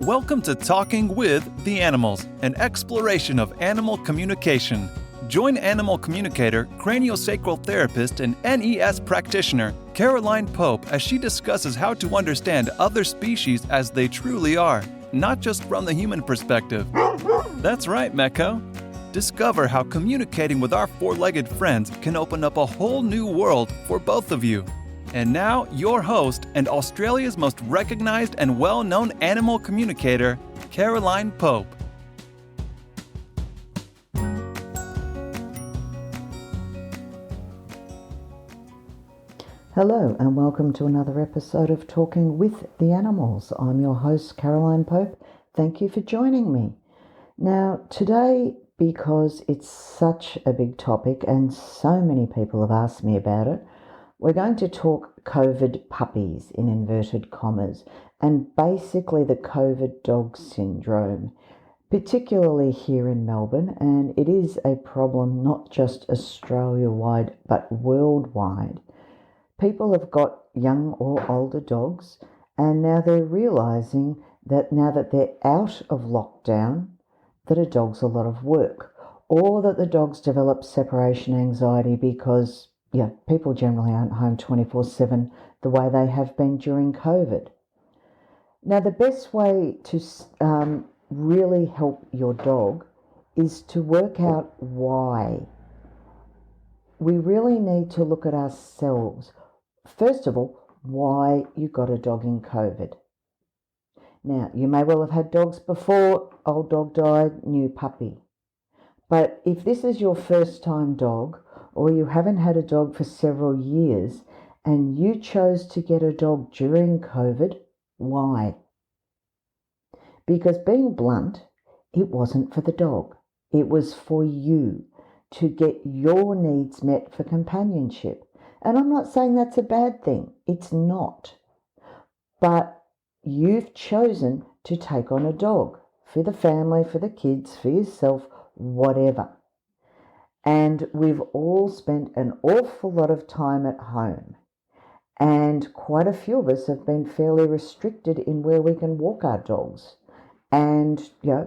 Welcome to Talking with the Animals, an exploration of animal communication. Join animal communicator, craniosacral therapist, and NES practitioner Caroline Pope as she discusses how to understand other species as they truly are, not just from the human perspective. That's right, Mecco. Discover how communicating with our four-legged friends can open up a whole new world for both of you. And now, your host and Australia's most recognized and well-known animal communicator, Caroline Pope. Hello and welcome to another episode of Talking with the Animals. I'm your host, Caroline Pope. Thank you for joining me. Now, today, because it's such a big topic and so many people have asked me about it, we're going to talk COVID puppies in inverted commas and basically the COVID dog syndrome, particularly here in Melbourne, and it is a problem not just Australia-wide but worldwide. People have got young or older dogs and now they're realising that now that they're out of lockdown that a dog's a lot of work, or that the dogs develop separation anxiety because people generally aren't home 24/7 the way they have been during COVID. Now, the best way to really help your dog is to work out why. We really need to look at ourselves. First of all, why you got a dog in COVID. Now, you may well have had dogs before, old dog died, new puppy. But if this is your first time dog, or you haven't had a dog for several years, and you chose to get a dog during COVID, why? Because being blunt, it wasn't for the dog. It was for you to get your needs met for companionship. And I'm not saying that's a bad thing. It's not. But you've chosen to take on a dog for the family, for the kids, for yourself, whatever. And we've all spent an awful lot of time at home. And quite a few of us have been fairly restricted in where we can walk our dogs and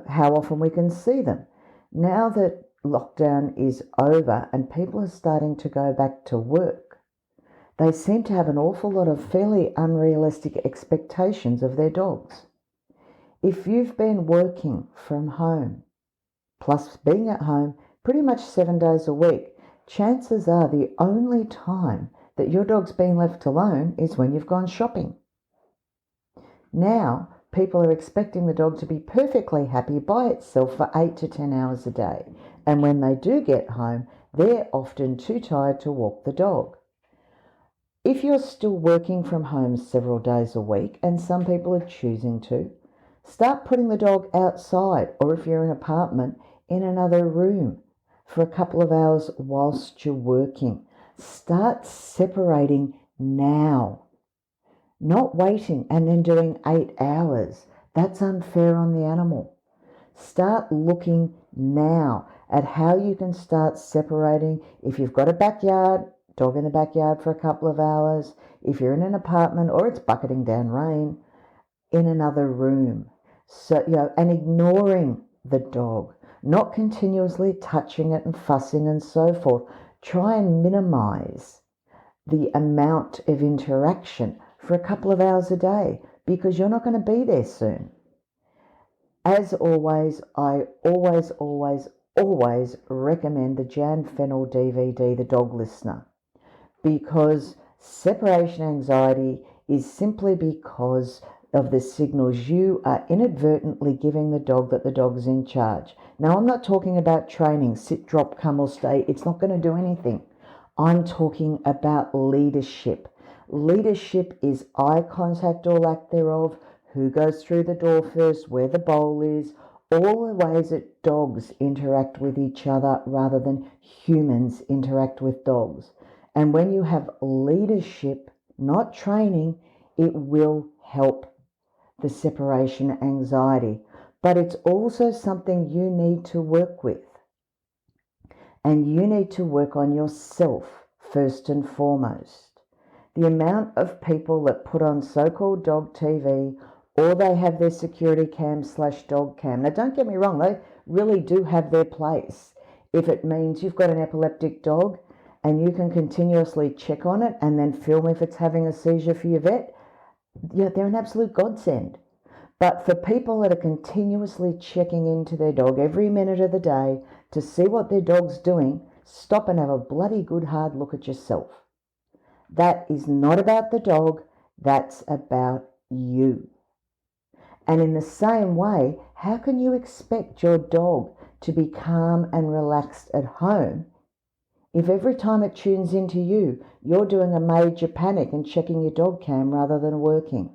how often we can see them. Now that lockdown is over and people are starting to go back to work, they seem to have an awful lot of fairly unrealistic expectations of their dogs. If you've been working from home, plus being at home pretty much 7 days a week, chances are the only time that your dog's been left alone is when you've gone shopping. Now, people are expecting the dog to be perfectly happy by itself for 8 to 10 hours a day. And when they do get home, they're often too tired to walk the dog. If you're still working from home several days a week, and some people are choosing to, start putting the dog outside, or if you're in an apartment, in another room for a couple of hours whilst you're working. Start separating now, not waiting and then doing 8 hours. That's unfair on the animal. Start looking now at how you can start separating. If you've got a backyard, dog in the backyard for a couple of hours. If you're in an apartment or it's bucketing down rain, in another room. So, and ignoring the dog, not continuously touching it and fussing and so forth. Try and minimize the amount of interaction for a couple of hours a day because you're not going to be there soon. As always, I always recommend the Jan Fennell DVD, The Dog Listener, because separation anxiety is simply because of the signals you are inadvertently giving the dog that the dog's in charge. Now, I'm not talking about training, sit, drop, come or stay. It's not going to do anything. I'm talking about leadership. Leadership is eye contact or lack thereof, who goes through the door first, where the bowl is, all the ways that dogs interact with each other rather than humans interact with dogs. And when you have leadership, not training, it will help the separation anxiety. But it's also something you need to work with. And you need to work on yourself first and foremost. The amount of people that put on so-called dog TV or they have their security cam/dog cam. Now, don't get me wrong, they really do have their place. If it means you've got an epileptic dog and you can continuously check on it and then film if it's having a seizure for your vet, yeah, they're an absolute godsend. But for people that are continuously checking into their dog every minute of the day to see what their dog's doing, stop and have a bloody good hard look at yourself. That is not about the dog, that's about you. And in the same way, how can you expect your dog to be calm and relaxed at home if every time it tunes into you, you're doing a major panic and checking your dog cam rather than working?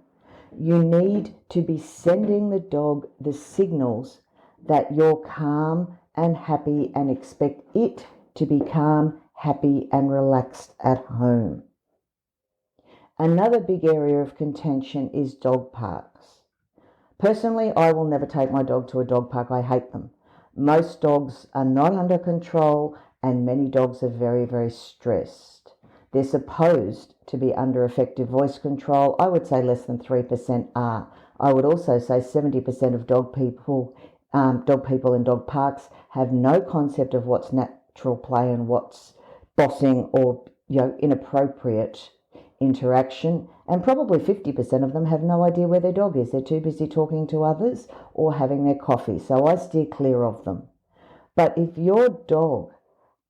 You need to be sending the dog the signals that you're calm and happy and expect it to be calm, happy and relaxed at home. Another big area of contention is dog parks. Personally, I will never take my dog to a dog park. I hate them. Most dogs are not under control and many dogs are very, very stressed. They're supposed to be under effective voice control. I would say less than 3% are. I would also say 70% of dog people in dog parks have no concept of what's natural play and what's bossing or inappropriate interaction, and probably 50% of them have no idea where their dog is. They're too busy talking to others or having their coffee, so I steer clear of them. But if your dog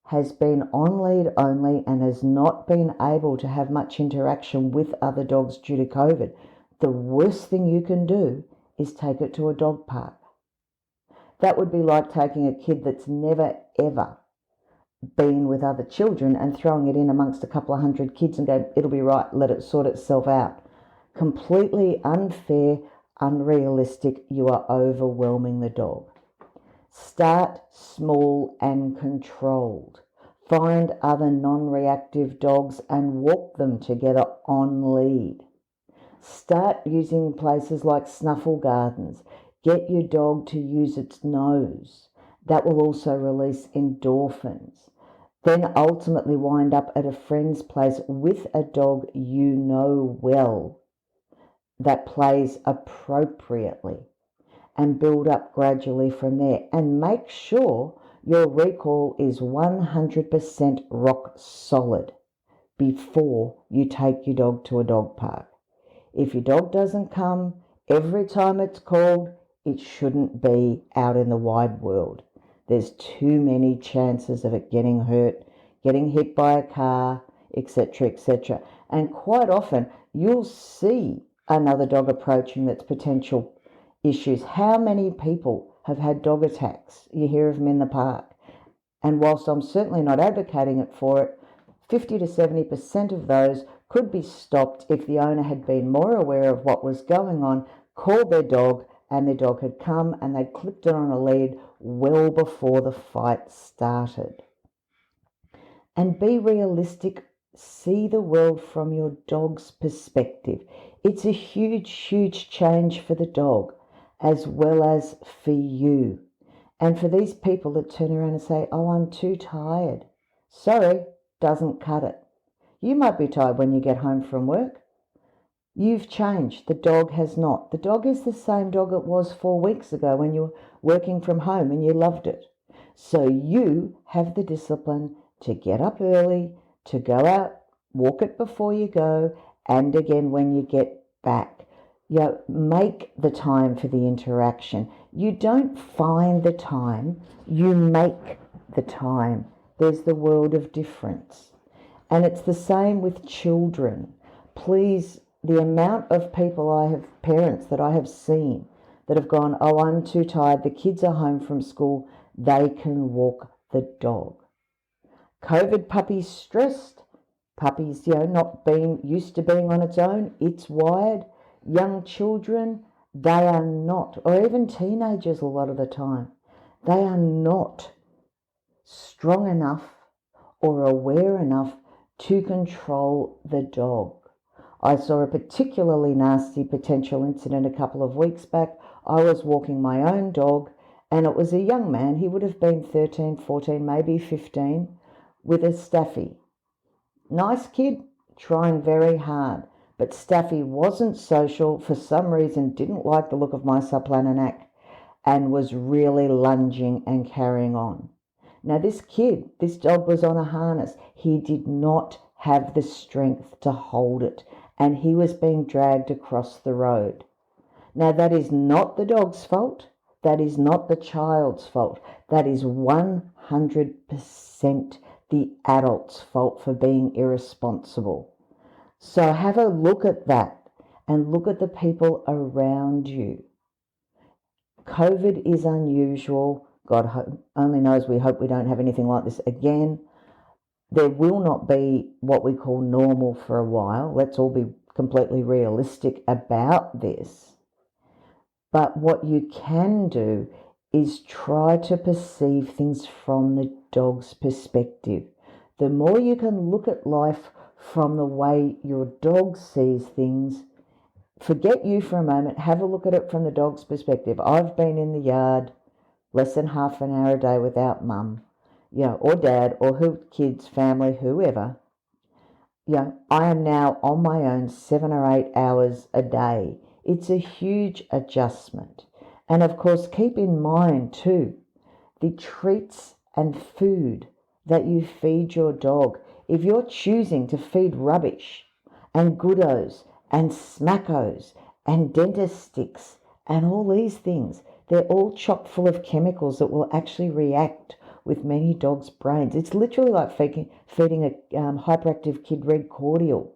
has been on lead only and has not been able to have much interaction with other dogs due to COVID, the worst thing you can do is take it to a dog park. That would be like taking a kid that's never ever been with other children and throwing it in amongst a couple of hundred kids and go, it'll be right, let it sort itself out. Completely unfair, unrealistic. You are overwhelming the dog. Start small and controlled. Find other non-reactive dogs and walk them together on lead. Start using places like snuffle gardens. Get your dog to use its nose. That will also release endorphins. Then ultimately wind up at a friend's place with a dog you know well that plays appropriately, and build up gradually from there. And make sure your recall is 100% rock solid before you take your dog to a dog park. If your dog doesn't come every time it's called, it shouldn't be out in the wide world. There's too many chances of it getting hurt, getting hit by a car, etc., etc. And quite often you'll see another dog approaching that's potential issues. How many people have had dog attacks? You hear of them in the park. And whilst I'm certainly not advocating it for it, 50 to 70% of those could be stopped if the owner had been more aware of what was going on, called their dog, and their dog had come and they'd clipped it on a lead well before the fight started. And be realistic. See the world from your dog's perspective. It's a huge, huge change for the dog as well as for you. And for these people that turn around and say, oh, I'm too tired. Sorry, doesn't cut it. You might be tired when you get home from work. You've changed. The dog has not. The dog is the same dog it was 4 weeks ago when you were working from home and you loved it. So you have the discipline to get up early, to go out, walk it before you go, and again when you get back. Make the time for the interaction. You don't find the time, you make the time. There's the world of difference. And it's the same with children. Please, the amount of parents that I have seen that have gone, oh, I'm too tired, the kids are home from school, they can walk the dog. COVID puppies stressed, puppies, not being used to being on its own, it's wired. Young children, they are not, or even teenagers a lot of the time, they are not strong enough or aware enough to control the dog. I saw a particularly nasty potential incident a couple of weeks back. I was walking my own dog and it was a young man. He would have been 13, 14, maybe 15, with a staffy. Nice kid, trying very hard. But Staffy wasn't social, for some reason didn't like the look of my Soplanonac, and was really lunging and carrying on. Now this dog was on a harness. He did not have the strength to hold it, and he was being dragged across the road. Now that is not the dog's fault. That is not the child's fault. That is 100% the adult's fault for being irresponsible. So have a look at that and look at the people around you. COVID is unusual. God only knows, we hope we don't have anything like this again. There will not be what we call normal for a while. Let's all be completely realistic about this. But what you can do is try to perceive things from the dog's perspective. The more you can look at life from the way your dog sees things, forget you for a moment, have a look at it from the dog's perspective. I've been in the yard less than half an hour a day without mum, or dad, or kids, family, whoever. I am now on my own 7 or 8 hours a day. It's a huge adjustment. And of course, keep in mind too, the treats and food that you feed your dog. If you're choosing to feed rubbish and goodos and smackos and dentist sticks and all these things, they're all chock full of chemicals that will actually react with many dogs' brains. It's literally like feeding a hyperactive kid red cordial.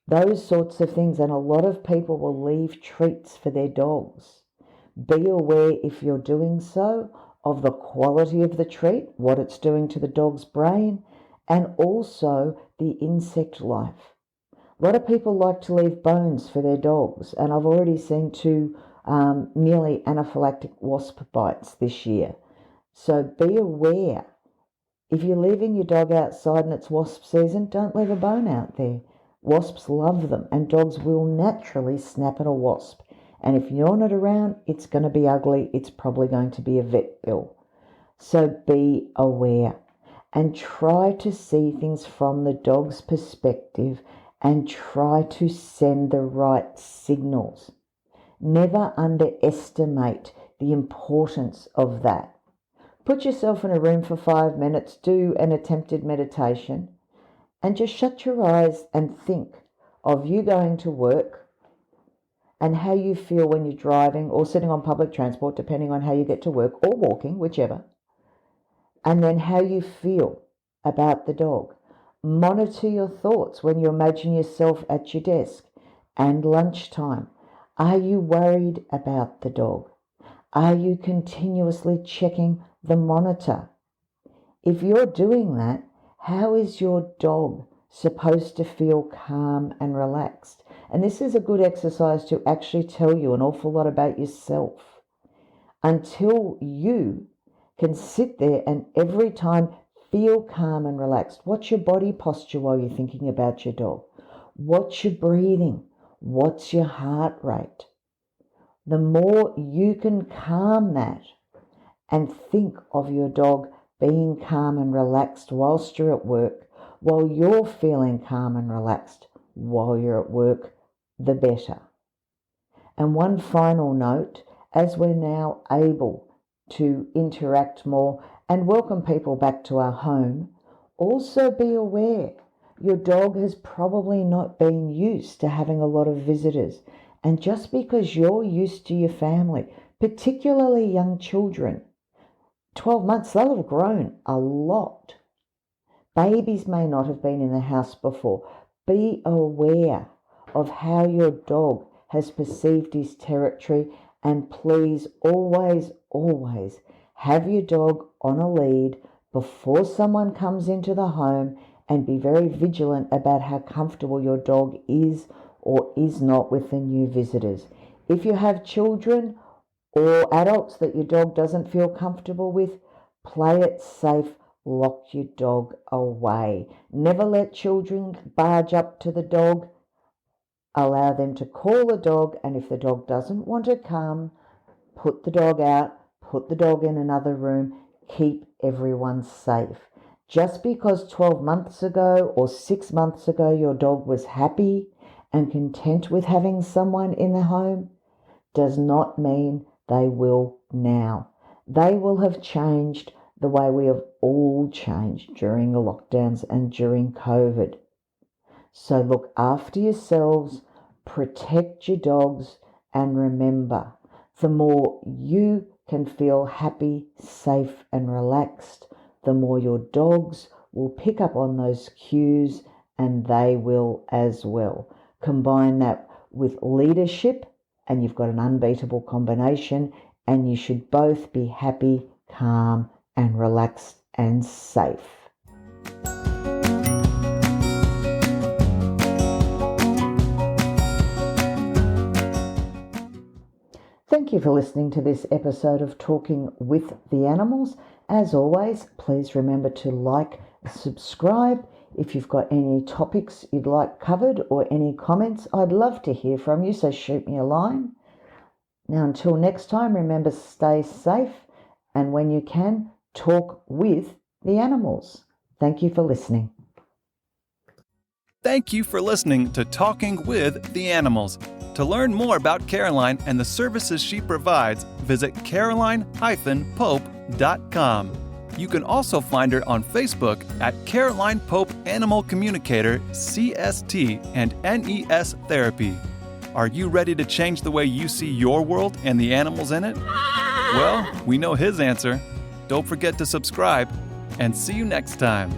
Those sorts of things, and a lot of people will leave treats for their dogs. Be aware, if you're doing so, of the quality of the treat, what it's doing to the dog's brain, and also the insect life. A lot of people like to leave bones for their dogs, and I've already seen 2 nearly anaphylactic wasp bites this year. So be aware. If you're leaving your dog outside and it's wasp season, don't leave a bone out there. Wasps love them, and dogs will naturally snap at a wasp. And if you're not around, it's going to be ugly. It's probably going to be a vet bill. So be aware and try to see things from the dog's perspective and try to send the right signals. Never underestimate the importance of that. Put yourself in a room for 5 minutes, do an attempted meditation, and just shut your eyes and think of you going to work and how you feel when you're driving or sitting on public transport, depending on how you get to work, or walking, whichever, and then how you feel about the dog. Monitor your thoughts when you imagine yourself at your desk and lunchtime. Are you worried about the dog? Are you continuously checking the monitor? If you're doing that, how is your dog supposed to feel calm and relaxed? And this is a good exercise to actually tell you an awful lot about yourself. Until you can sit there and every time feel calm and relaxed. Watch your body posture while you're thinking about your dog. Watch your breathing. What's your heart rate? The more you can calm that and think of your dog being calm and relaxed whilst you're at work, while you're feeling calm and relaxed while you're at work, the better. And one final note, as we're now able to interact more and welcome people back to our home, also be aware your dog has probably not been used to having a lot of visitors. And just because you're used to your family, particularly young children, 12 months, they'll have grown a lot. Babies may not have been in the house before. Be aware of how your dog has perceived his territory, and please always, always have your dog on a lead before someone comes into the home, and be very vigilant about how comfortable your dog is or is not with the new visitors. If you have children or adults that your dog doesn't feel comfortable with, play it safe, lock your dog away. Never let children barge up to the dog. Allow them to call the dog, and if the dog doesn't want to come, put the dog out, put the dog in another room, keep everyone safe. Just because 12 months ago or 6 months ago your dog was happy and content with having someone in the home does not mean they will now. They will have changed the way we have all changed during the lockdowns and during COVID. So look after yourselves, protect your dogs, and remember, the more you can feel happy, safe, and relaxed, the more your dogs will pick up on those cues, and they will as well. Combine that with leadership, and you've got an unbeatable combination, and you should both be happy, calm, and relaxed and safe. Thank you for listening to this episode of Talking with the Animals. As always, please remember to like, subscribe. If you've got any topics you'd like covered or any comments, I'd love to hear from you, so shoot me a line. Now, until next time, remember, stay safe, and when you can, talk with the animals. Thank you for listening. Thank you for listening to Talking with the Animals. To learn more about Caroline and the services she provides, visit caroline-pope.com. You can also find her on Facebook at Caroline Pope Animal Communicator, CST, and NES Therapy. Are you ready to change the way you see your world and the animals in it? Well, we know his answer. Don't forget to subscribe, and see you next time.